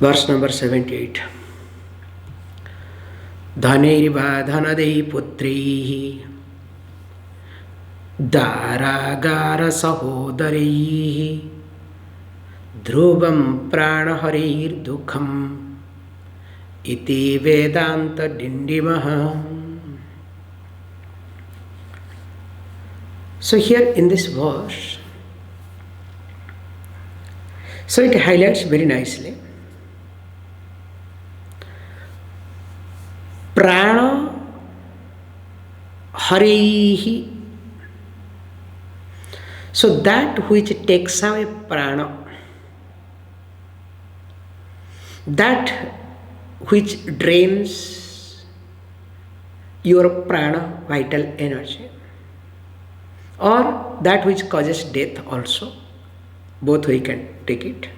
Verse number 78. Dhanirva dhanadei putrihi daragara sahodaraihi dhruvam pranaharir dukham iti Vedanta Dindima. So here in this verse, so it highlights very nicely prana harihi. So that which takes away prana, that which drains your prana, vital energy, or that which causes death also, both we can take it.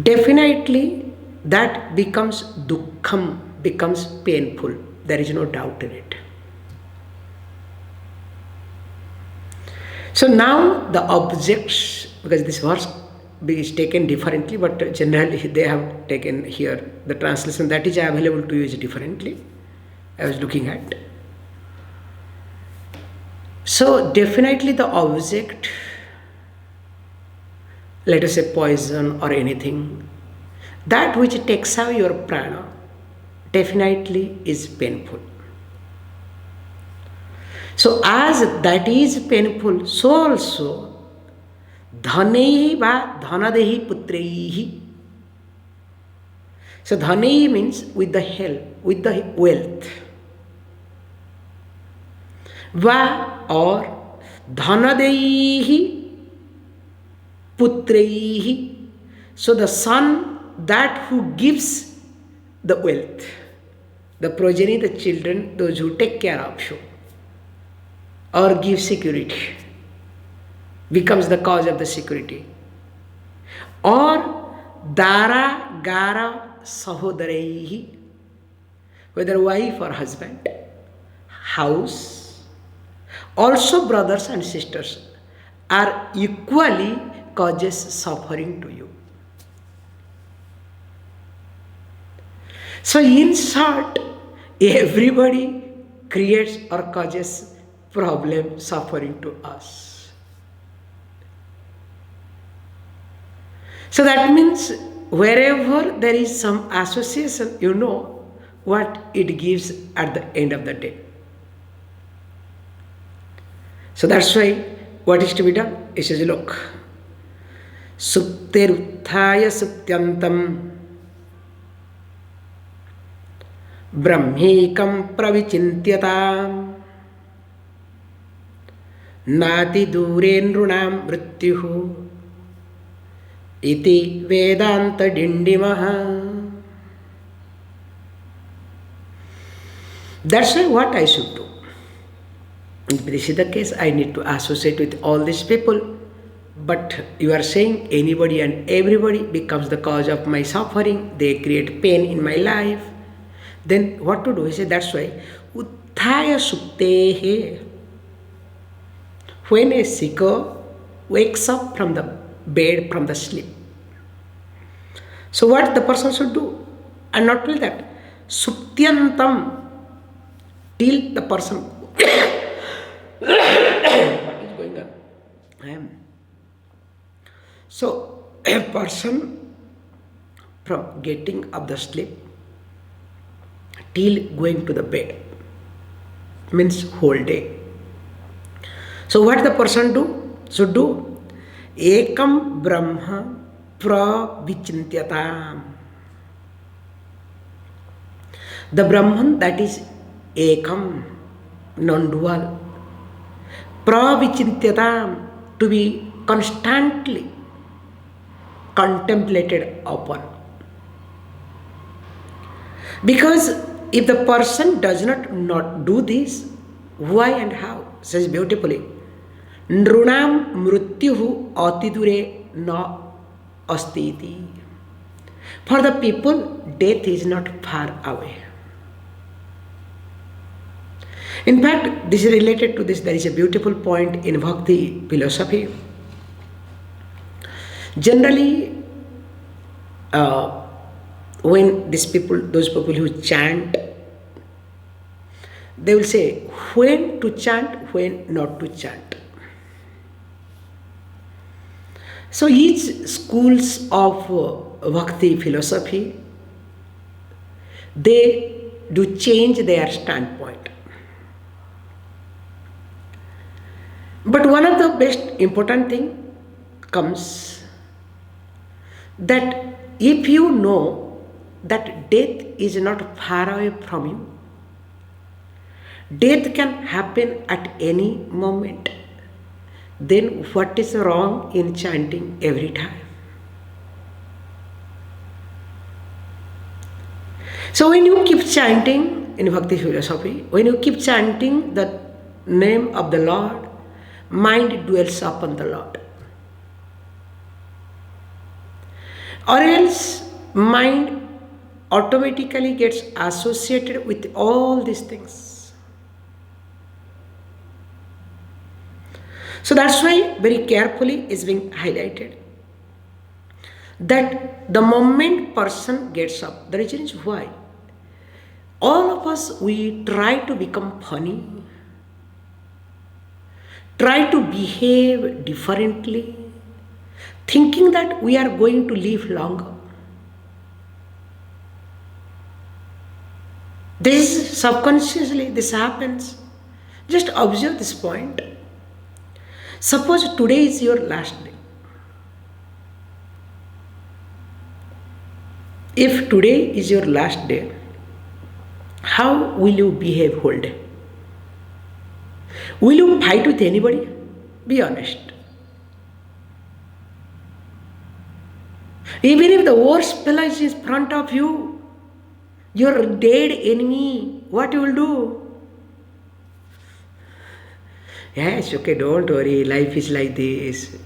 Definitely that becomes dukkham, becomes painful. There is no doubt in it. So now the objects, because this verse is taken differently, but generally they have taken here the translation that is available to you is differently. I was looking at. So definitely the object, let us say poison or anything, that which takes away your prana, definitely is painful. So as that is painful, so also dhanehi va dhanadehi putreihi. So dhanehi means with the help, with the wealth. Va or dhanadehi putreihi. So the son, that who gives the wealth, the progeny, the children, those who take care of you or give security, becomes the cause of the security. Or dara gara sahodaraihi, whether wife or husband, house, also brothers and sisters are equally causes suffering to you. So in short, everybody creates or causes problem, suffering to us. So that means wherever there is some association, you know what it gives at the end of the day. So that's why what is to be done? It says, look, supteruthaya suptyantam brahmekam pravichintyatam nati dure nrunam mrityuhu iti Vedanta Dindimaha. That's why what I should do. If this is the case, I need to associate with all these people. But you are saying anybody and everybody becomes the cause of my suffering. They create pain in my life. Then what to do? He said, that's why uthaya suktehe. When a seeker wakes up from the bed, from the sleep. So what the person should do? And not only that, suptyantam, till the person what is going on? So a person from getting up the sleep till going to the bed means whole day. So what the person should do? Ekam Brahma pravichintyatam. The Brahman, that is Ekam, non-dual. Pravichintyatam, to be constantly contemplated upon. Because if the person does not do this, why and how? Says beautifully, Nrunam mrityuhu atidure na astiti. For the people, death is not far away. In fact, this is related to this. There is a beautiful point in Bhakti philosophy. Generally, uh, when those people who chant, they will say when to chant, when not to chant. So each schools of Bhakti philosophy, they do change their standpoint. But one of the best important thing comes that if you know that death is not far away from you, death can happen at any moment, then what is wrong in chanting every time? So when you keep chanting in Bhakti philosophy, when you keep chanting the name of the Lord, mind dwells upon the Lord. Or else mind automatically gets associated with all these things. So that's why very carefully is being highlighted that the moment person gets up, the reason is why all of us, we try to become funny, try to behave differently, thinking that we are going to live longer. This subconsciously, this happens. Just observe this point. Suppose today is your last day. If today is your last day, how will you behave whole day? Will you fight with anybody? Be honest. Even if the worst fellow is in front of you, your dead enemy, what you will do? Yes, okay, don't worry, life is like this.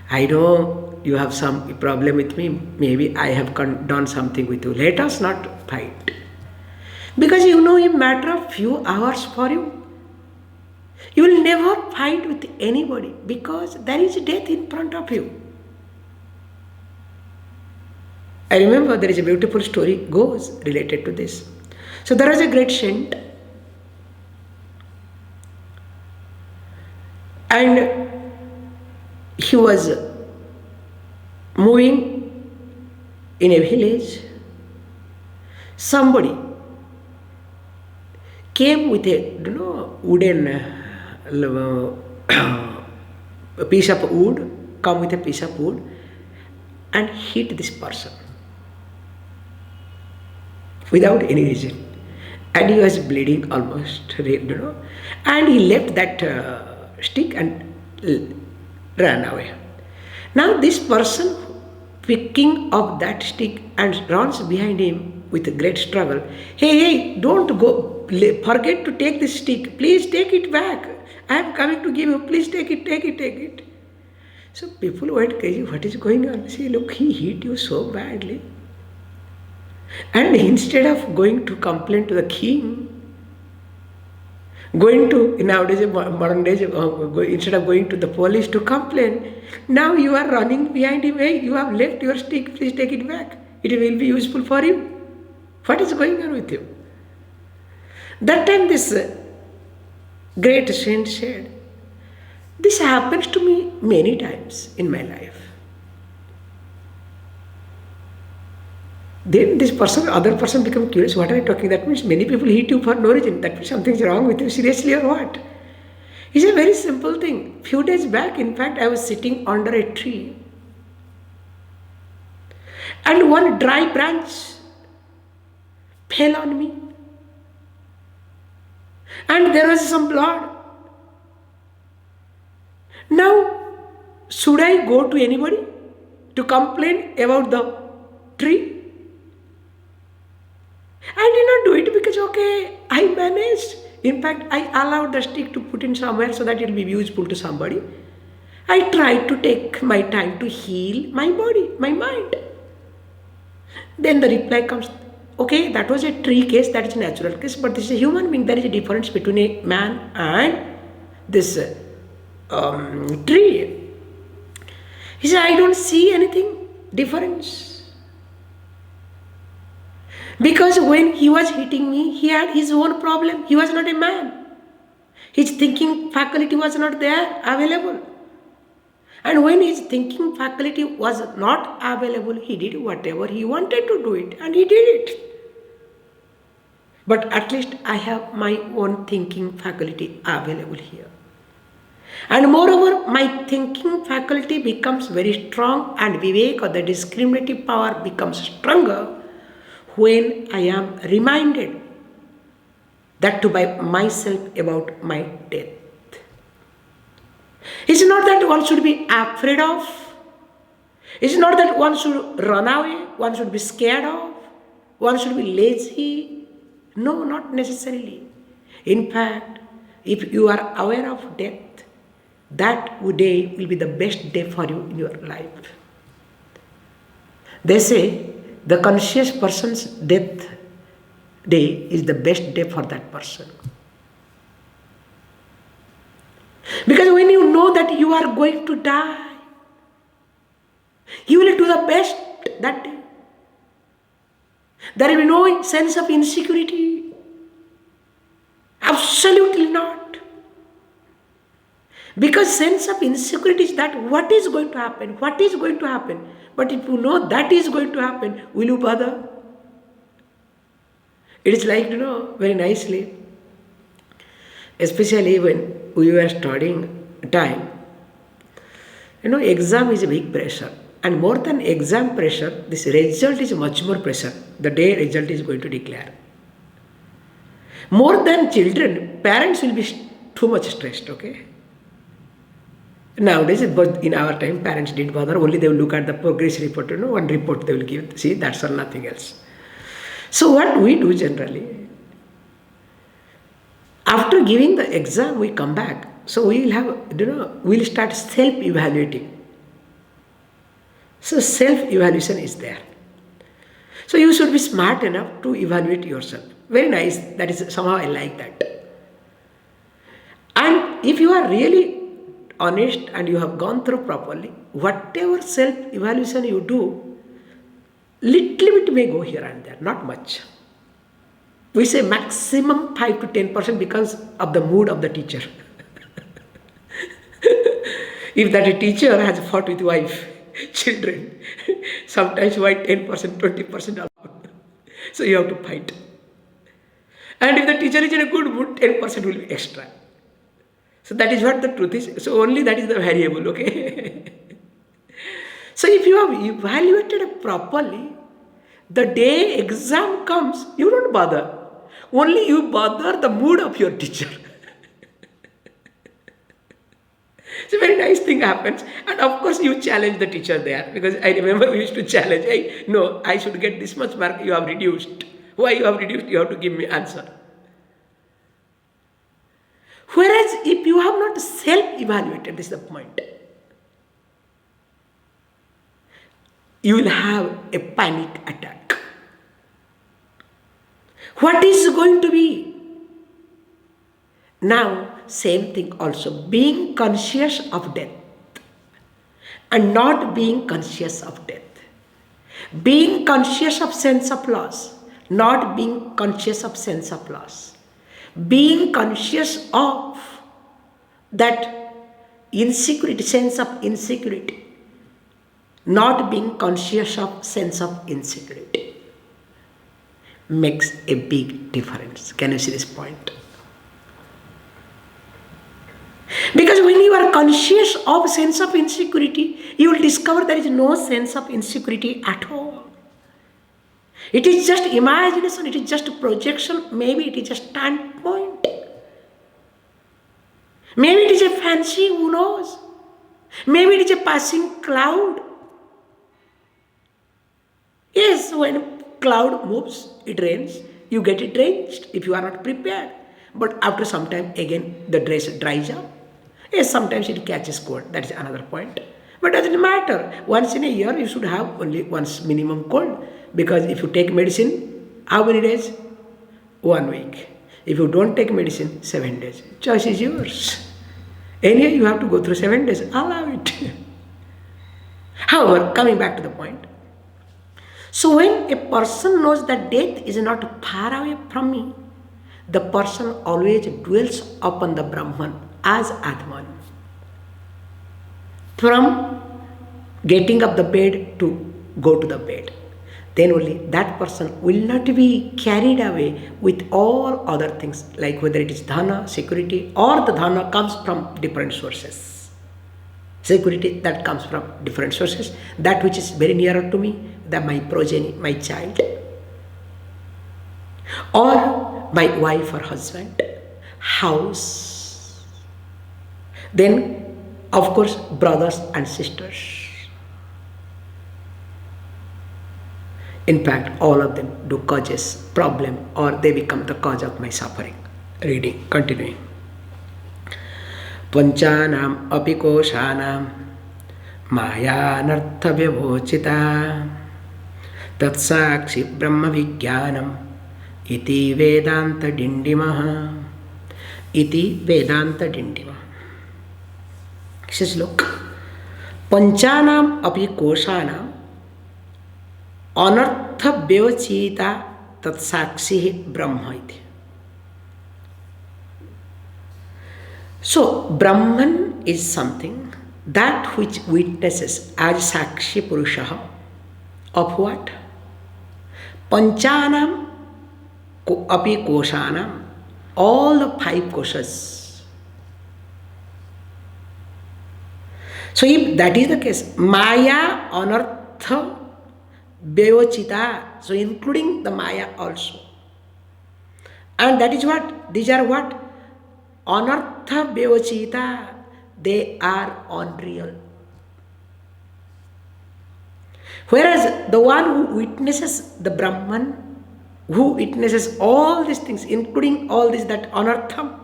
I know you have some problem with me, maybe I have done something with you. Let us not fight. Because you know, in matter of few hours for you, you will never fight with anybody because there is death in front of you. I remember there is a beautiful story goes related to this. So there was a great saint, and he was moving in a village. Somebody came with a wooden a piece of wood, come with a piece of wood and hit this person without any reason, and he was bleeding almost, and he left that stick and ran away. Now this person picking up that stick and runs behind him with a great struggle. Hey, don't go, forget to take this stick, please take it back, I am coming to give you, please take it. So people went crazy, what is going on? See, look, he hit you so badly. And instead of going to complain to the king, going to, nowadays, modern days, instead of going to the police to complain, now you are running behind him, hey, you have left your stick, please take it back. It will be useful for you. What is going on with you? That time this great saint said, this happens to me many times in my life. Then this person, other person become curious, what are you talking? That means many people hit you for no reason. That means something is wrong with you, seriously or what? It's a very simple thing. Few days back, in fact, I was sitting under a tree and one dry branch fell on me and there was some blood. Now, should I go to anybody to complain about the tree? I did not do it because, okay, I managed. In fact, I allowed the stick to put in somewhere so that it will be useful to somebody. I tried to take my time to heal my body, my mind. Then the reply comes, okay, that was a tree case, that is a natural case, but this is a human being. There is a difference between a man and this tree. He said, I don't see anything difference. Because when he was hitting me, he had his own problem. He was not a man. His thinking faculty was not there, available. And when his thinking faculty was not available, he did whatever he wanted to do it, and he did it. But at least I have my own thinking faculty available here. And moreover, my thinking faculty becomes very strong, and vivek, or the discriminative power, becomes stronger when I am reminded that to by myself about my death. It's not that one should be afraid of. It's not that one should run away, one should be scared of, one should be lazy. No, not necessarily. In fact, if you are aware of death, that day will be the best day for you in your life. They say the conscious person's death day is the best day for that person. Because when you know that you are going to die, you will do the best that day. There will be no sense of insecurity. Absolutely not. Because sense of insecurity is that what is going to happen? What is going to happen? But if you know that is going to happen, will you bother? It is like, very nicely, especially when we were studying time, exam is a big pressure. And more than exam pressure, this result is much more pressure. The day result is going to declare. More than children, parents will be too much stressed, okay? Nowadays, but in our time, parents didn't bother. Only they will look at the progress report, one report they will give. See, that's all, nothing else. So what we do generally, after giving the exam, we come back. So we will have, we'll start self-evaluating. So self-evaluation is there. So you should be smart enough to evaluate yourself. Very nice. That is, somehow I like that. And if you are really honest and you have gone through properly, whatever self-evaluation you do, little bit may go here and there, not much. We say maximum 5 to 10% because of the mood of the teacher. If that a teacher has fought with wife, children, sometimes why 10%, 20% out. So you have to fight. And if the teacher is in a good mood, 10% will be extra. So that is what the truth is. So only that is the variable, okay? So if you have evaluated it properly, the day exam comes, you don't bother. Only you bother the mood of your teacher. So very nice thing happens. And of course you challenge the teacher there. Because I remember we used to challenge, hey, no, I should get this much mark, you have reduced. Why you have reduced? You have to give me answer. Whereas if you have not self-evaluated, this is the point, you will have a panic attack. What is going to be? Now, same thing also, being conscious of death and not being conscious of death. Being conscious of sense of loss, not being conscious of sense of loss. Being conscious of that insecurity, sense of insecurity, not being conscious of sense of insecurity makes a big difference. Can you see this point? Because when you are conscious of sense of insecurity, you will discover there is no sense of insecurity at all. It is just imagination, it is just a projection, maybe it is a standpoint. Maybe it is a fancy, who knows? Maybe it is a passing cloud. Yes, when cloud moves, it rains, you get it drenched if you are not prepared. But after some time, again, the dress dries up. Yes, sometimes it catches cold, that is another point. But it doesn't matter. Once in a year, you should have only once minimum cold. Because if you take medicine, how many days? 1 week. If you don't take medicine, 7 days. Choice is yours. Anyway, you have to go through 7 days. Allow it. However, coming back to the point. So when a person knows that death is not far away from me, the person always dwells upon the Brahman as Atman. From getting up the bed to go to the bed, then only that person will not be carried away with all other things, like whether it is dhana, security, or the dhana comes from different sources. Security that comes from different sources, that which is very nearer to me, that my progeny, my child, or my wife or husband, house, then of course brothers and sisters. In fact, all of them do causes problem, or they become the cause of my suffering. Reading, continuing. Panchanam api koshanam mayanartha vyavochita tatsakshi brahma vijnanam iti Vedanta Dindima. Iti Vedanta Dindima. This is look. Panchanam api koshanam anartha vyavachita tatsakshi brahma iti. So, Brahman is something that which witnesses as Sakshi Purusha of what? Panchanam api koshanam, all the 5 koshas. So, if that is the case, Maya anartha vyavachita, so including the Maya also. And that is what? These are what? Anartha vyavachita, they are unreal. Whereas the one who witnesses the Brahman, who witnesses all these things, including all this, that anartham,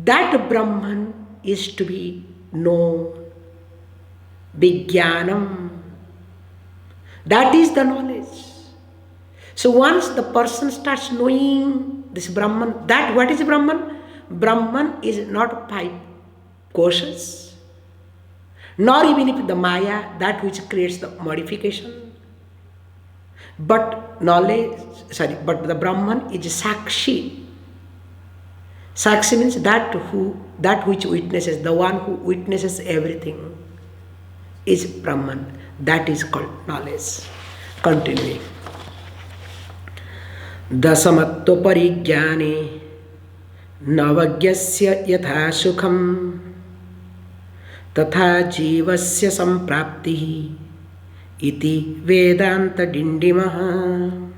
that Brahman is to be known. Vijnanam, that is the knowledge. So once the person starts knowing this Brahman, that what is Brahman? Brahman is not 5 koshas, nor even if the Maya, that which creates the modification. But but the Brahman is Sakshi. Sakshi means that which witnesses, the one who witnesses everything is Brahman. That is called knowledge. Continuing. Dasamatva parijnane navagyasya yatha sukham tatha jivasya sampraptihi iti Vedanta Dindimaha.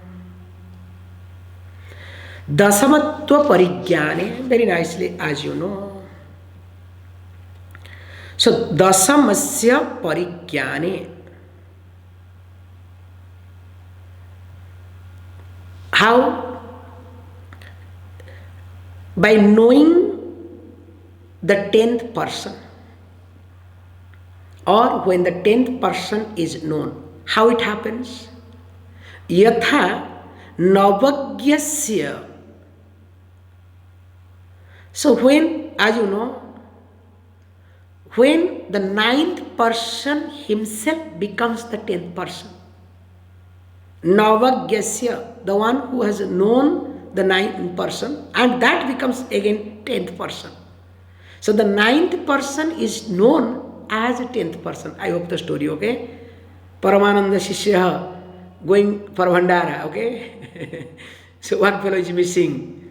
Dasamatva parijnane, very nicely, as you know. So, dasamasya parijnane. How? By knowing the 10th person, or when the 10th person is known. How it happens? Yatha navagyasya. So when, as you know, when the 9th person himself becomes the 10th person, navagyasya, the one who has known the 9th person, and that becomes again 10th person. So the 9th person is known as a 10th person. I hope the story, okay? Paramananda Shishya going for Bhandara, okay? So one fellow is missing.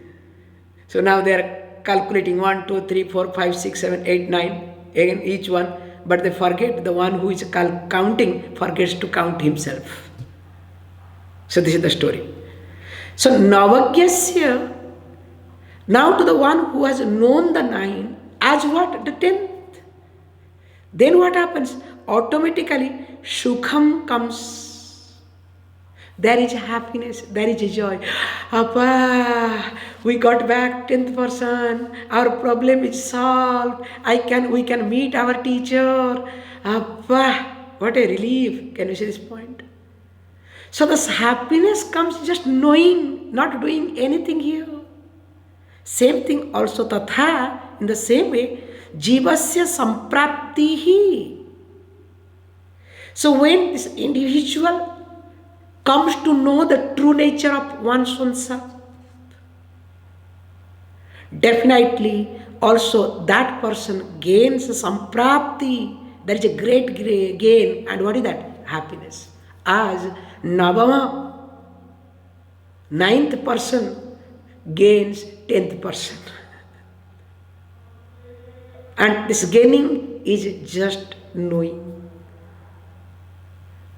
So now they are calculating 1, 2, 3, 4, 5, 6, 7, 8, 9, again each one, but they forget, the one who is counting forgets to count himself. So this is the story. So Navagyasya, now to the one who has known the 9 as what? The 10th. Then what happens? Automatically Sukham comes. There is happiness, there is joy. Appa, we got back 10th person. Our problem is solved. We can meet our teacher. Appa, what a relief. Can you see this point? So this happiness comes just knowing, not doing anything here. Same thing also tatha, in the same way, jivasya sampraptihi. So when this individual comes to know the true nature of one's own self, definitely also that person gains some prapti. There is a great gain, and what is that? Happiness. As Navama, ninth person gains 10th person. And this gaining is just knowing.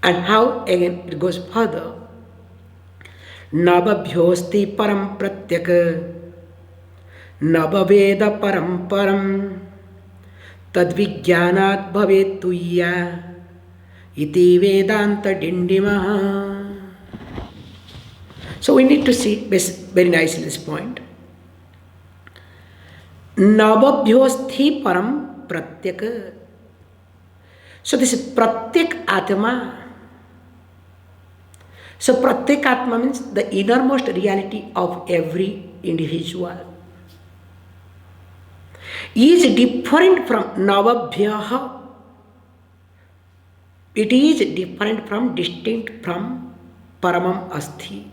And how? Again, it goes further. Navabhyosti param pratyaka Navaveda param param Tadvijnanat bhavet tuyya Iti Vedanta Dindima. So we need to see this very nicely this point. Navabhyosti param pratyaka. So this is pratyak atma. So pratyak atma means the innermost reality of every individual is different from navabhyaha. It is different from, distinct from paramam asti,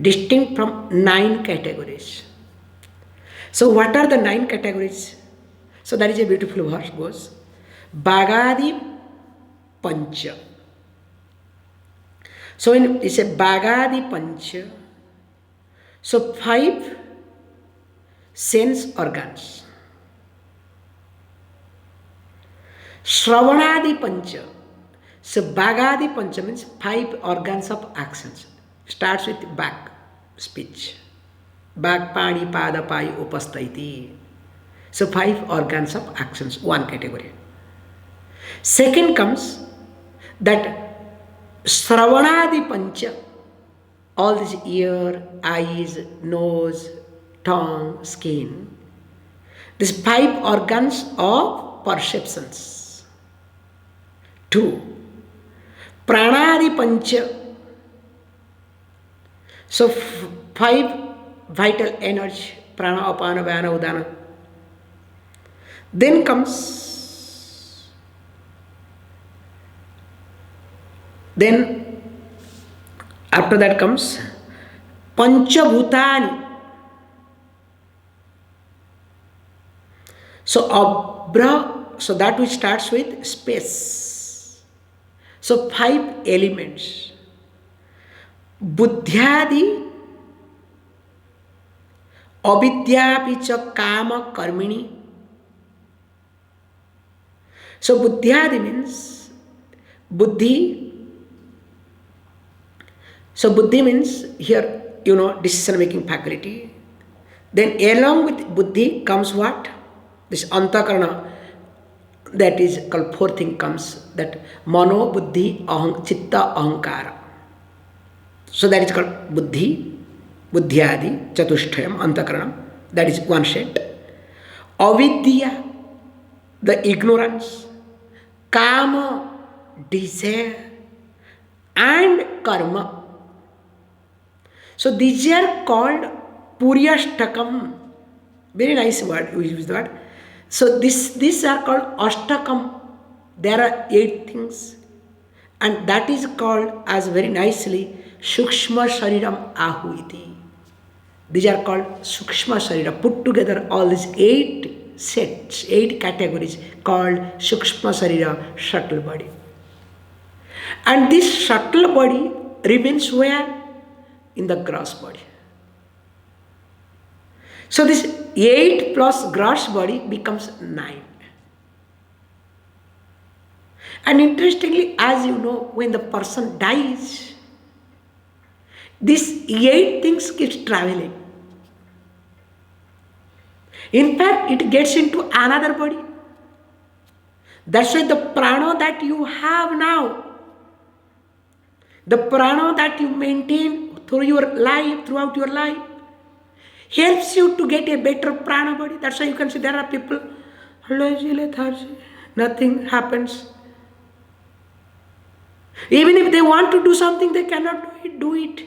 distinct from 9 categories. So what are the 9 categories? So that is a beautiful verse goes. Bhagadi Pancha. So when it's a Bhagadi Pancha, so 5 sense organs. Shravanadi Pancha. So Bhagadi Pancha means 5 organs of actions. Starts with back, speech. Back, pani, pada, pai, upastaiti. So 5 organs of actions, 1 category. Second comes that Shravanadi Pancha, all this ear, eyes, nose, tongue, skin. These 5 organs of perceptions. 2. Pranadi Pancha. So 5 vital energy, prana, apana, vyana, udana. Then comes, then after that comes Panchabhutani. So Abra, so that which starts with space. So 5 elements. Buddhyadi Avidyapicha kama karmini. So buddhyadi means buddhi. So buddhi means here, decision making faculty. Then along with buddhi comes what? This antakarana, that is called 4th thing comes, that mano, buddhi, chitta, ahankara. So that is called buddhi, buddhyadi, chatushtayam, antakaranam. That is 1 set. Avidya, the ignorance, kama, desire, and karma. So these are called puryashtakam. Very nice word, we use that. So these are called ashtakam. There are 8 things. And that is called as very nicely Sukshma Shariram Ahuiti. These are called Sukshma Sharira. Put together all these 8 sets, 8 categories called Sukshma Sharira, subtle body. And this subtle body remains where? In the gross body. So this 8 plus gross body becomes 9. And interestingly, as you know, when the person dies, these 8 things keeps traveling. In fact, it gets into another body. That's why the prana that you have now, the prana that you maintain through your life, throughout your life, helps you to get a better prana body. That's why you can see there are people, lazy, lethargy, nothing happens. Even if they want to do something, they cannot do it.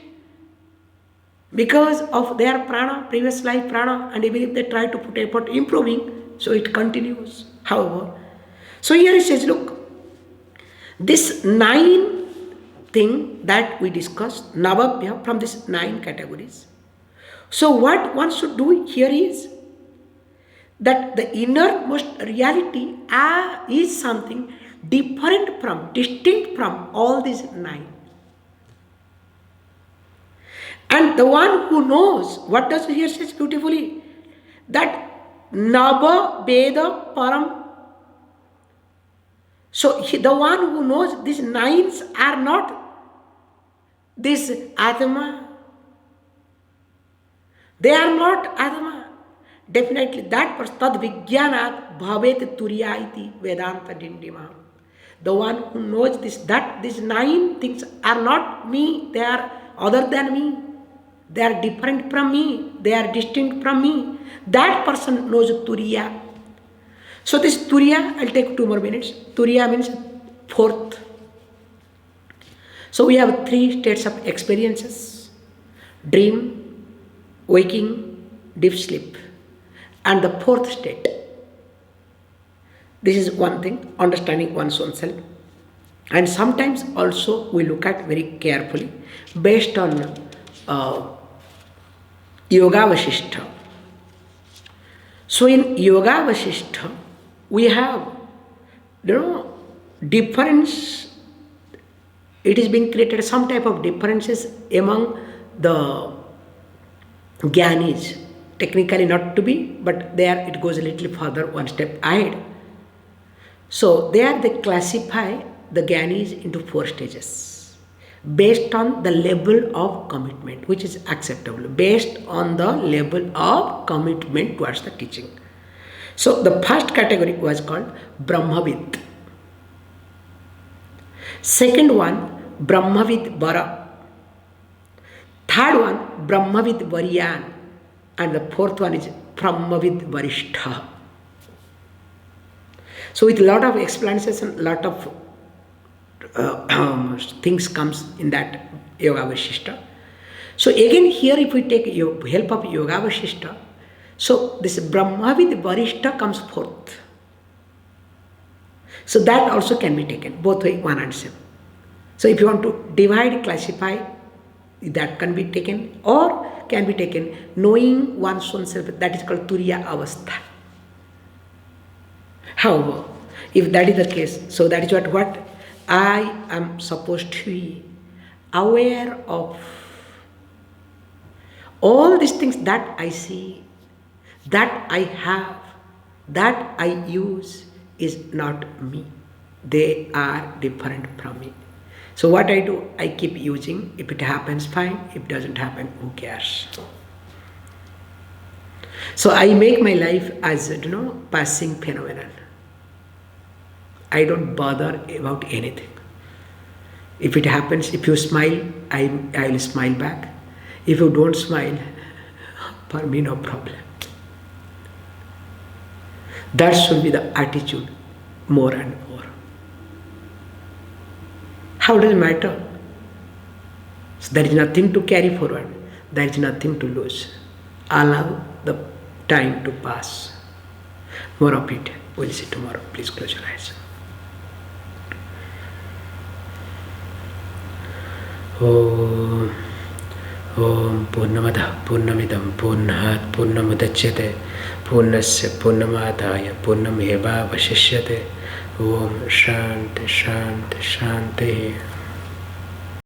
Because of their prana, previous life prana, and even if they try to put effort improving, so it continues. However, so here it says, look, this 9 thing that we discussed, Navabhya, from these 9 categories. So what one should do here is that the innermost reality is something different from, distinct from all these 9. And the one who knows, what does he here says beautifully? That Nava Veda Param. So the one who knows these 9s are not this Atma. They are not Atma. Definitely that person, Tad Vijnanat Bhavet Turiya iti Vedanta Dindima. The one who knows this, that these 9 things are not me, they are other than me. They are different from me. They are distinct from me. That person knows Turiya. So this Turiya, I'll take 2 more minutes. Turiya means 4th. So we have 3 states of experiences. Dream, waking, deep sleep. And the 4th state. This is one thing, understanding one's own self. And sometimes also we look at very carefully based on Yoga Vasishtha. So in Yoga Vasishtha, we have, difference. It is being created some type of differences among the Gyanis. Technically not to be, but there it goes a little further, one step ahead. So there they classify the Gyanis into 4 stages. Based on the level of commitment, which is acceptable, based on the level of commitment towards the teaching. So the first category was called Brahmavid. Second one, Brahmavid Bara. Third one, Brahmavid Variyan. And the 4th one is Brahmavid Varishtha. So with a lot of explanations and a lot of things comes in that Yoga Vasishtha. So again here if we take help of Yoga Vasishtha, so this Brahmavid Varishtha comes 4th. So that also can be taken, both way, 1 and 7. So if you want to divide, classify, that can be taken, or can be taken knowing one's own self, that is called Turiya Avastha. However, if that is the case, so that is what I am supposed to be aware of all these things that I see, that I have, that I use is not me. They are different from me. So what I do, I keep using. If it happens, fine. If it doesn't happen, who cares? So I make my life as, passing phenomenon. I don't bother about anything. If it happens, if you smile, I will smile back. If you don't smile, for me no problem. That should be the attitude more and more. How does it matter? So there is nothing to carry forward. There is nothing to lose. Allow the time to pass. More of it. We'll see tomorrow. Please close your eyes. Om Purnamadah Purnamidam Purnat Purnamudachyate Purnasya Purnamadaya Purnameva Vashishyate. Om Shanti Shanti Shanti.